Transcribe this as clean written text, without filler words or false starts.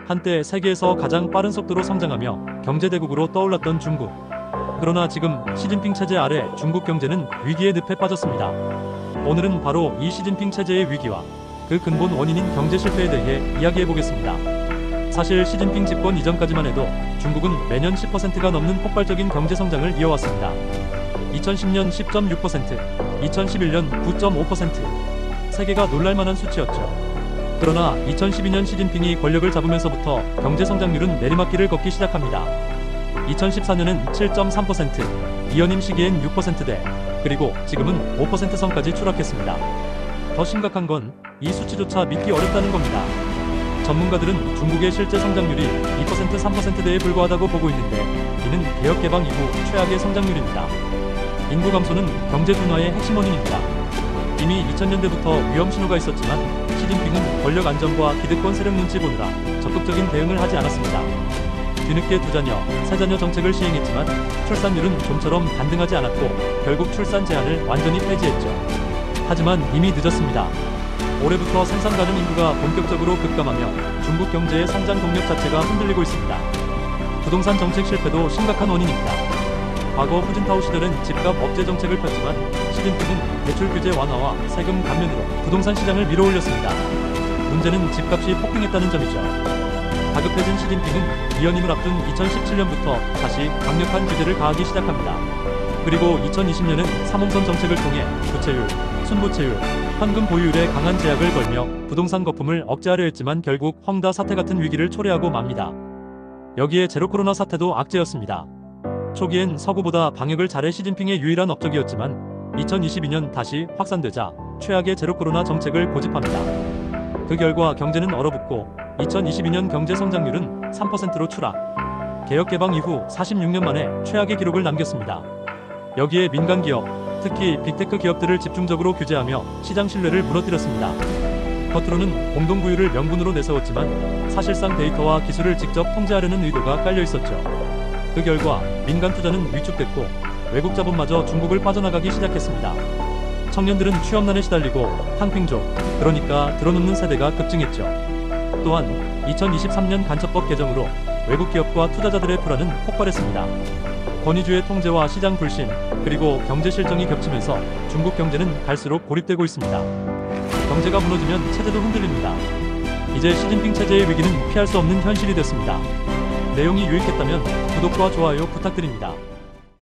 한때 세계에서 가장 빠른 속도로 성장하며 경제대국으로 떠올랐던 중국. 그러나 지금 시진핑 체제 아래 중국 경제는 위기의 늪에 빠졌습니다. 오늘은 바로 이 시진핑 체제의 위기와 그 근본 원인인 경제 실패에 대해 이야기해보겠습니다. 사실 시진핑 집권 이전까지만 해도 중국은 매년 10%가 넘는 폭발적인 경제 성장을 이어왔습니다. 2010년 10.6%, 2011년 9.5%. 세계가 놀랄만한 수치였죠. 그러나 2012년 시진핑이 권력을 잡으면서부터 경제 성장률은 내리막길을 걷기 시작합니다. 2014년엔 7.3%, 이연임 시기엔 6%대, 그리고 지금은 5% 선까지 추락했습니다. 더 심각한 건 이 수치조차 믿기 어렵다는 겁니다. 전문가들은 중국의 실제 성장률이 2%, 3%대에 불과하다고 보고 있는데 이는 개혁 개방 이후 최악의 성장률입니다. 인구 감소는 경제 둔화의 핵심 원인입니다. 이미 2000년대부터 위험 신호가 있었지만 시진핑은 권력 안정과 기득권 세력 눈치 보느라 적극적인 대응을 하지 않았습니다. 뒤늦게 두자녀, 세자녀 정책을 시행했지만 출산율은 좀처럼 반등하지 않았고 결국 출산 제한을 완전히 폐지했죠. 하지만 이미 늦었습니다. 올해부터 생산 가능 인구가 본격적으로 급감하며 중국 경제의 성장 동력 자체가 흔들리고 있습니다. 부동산 정책 실패도 심각한 원인입니다. 과거 후진타오 시절은 집값 억제 정책을 폈지만 시진핑은 대출 규제 완화와 세금 감면으로 부동산 시장을 밀어올렸습니다. 문제는 집값이 폭등했다는 점이죠. 다급해진 시진핑은 이연임을 앞둔 2017년부터 다시 강력한 규제를 가하기 시작합니다. 그리고 2020년은 3홍선 정책을 통해 부채율, 순부채율, 현금 보유율에 강한 제약을 걸며 부동산 거품을 억제하려 했지만 결국 헝다 사태 같은 위기를 초래하고 맙니다. 여기에 제로 코로나 사태도 악재였습니다. 초기엔 서구보다 방역을 잘해 시진핑의 유일한 업적이었지만 2022년 다시 확산되자 최악의 제로 코로나 정책을 고집합니다. 그 결과 경제는 얼어붙고 2022년 경제 성장률은 3%로 추락. 개혁 개방 이후 46년 만에 최악의 기록을 남겼습니다. 여기에 민간 기업, 특히 빅테크 기업들을 집중적으로 규제하며 시장 신뢰를 무너뜨렸습니다. 겉으로는 공동구유를 명분으로 내세웠지만 사실상 데이터와 기술을 직접 통제하려는 의도가 깔려 있었죠. 그 결과 민간 투자는 위축됐고 외국 자본마저 중국을 빠져나가기 시작했습니다. 청년들은 취업난에 시달리고 탕핑족, 그러니까 들어눕는 세대가 급증했죠. 또한 2023년 간첩법 개정으로 외국 기업과 투자자들의 불안은 폭발했습니다. 권위주의 통제와 시장 불신, 그리고 경제 실정이 겹치면서 중국 경제는 갈수록 고립되고 있습니다. 경제가 무너지면 체제도 흔들립니다. 이제 시진핑 체제의 위기는 피할 수 없는 현실이 됐습니다. 내용이 유익했다면 구독과 좋아요 부탁드립니다.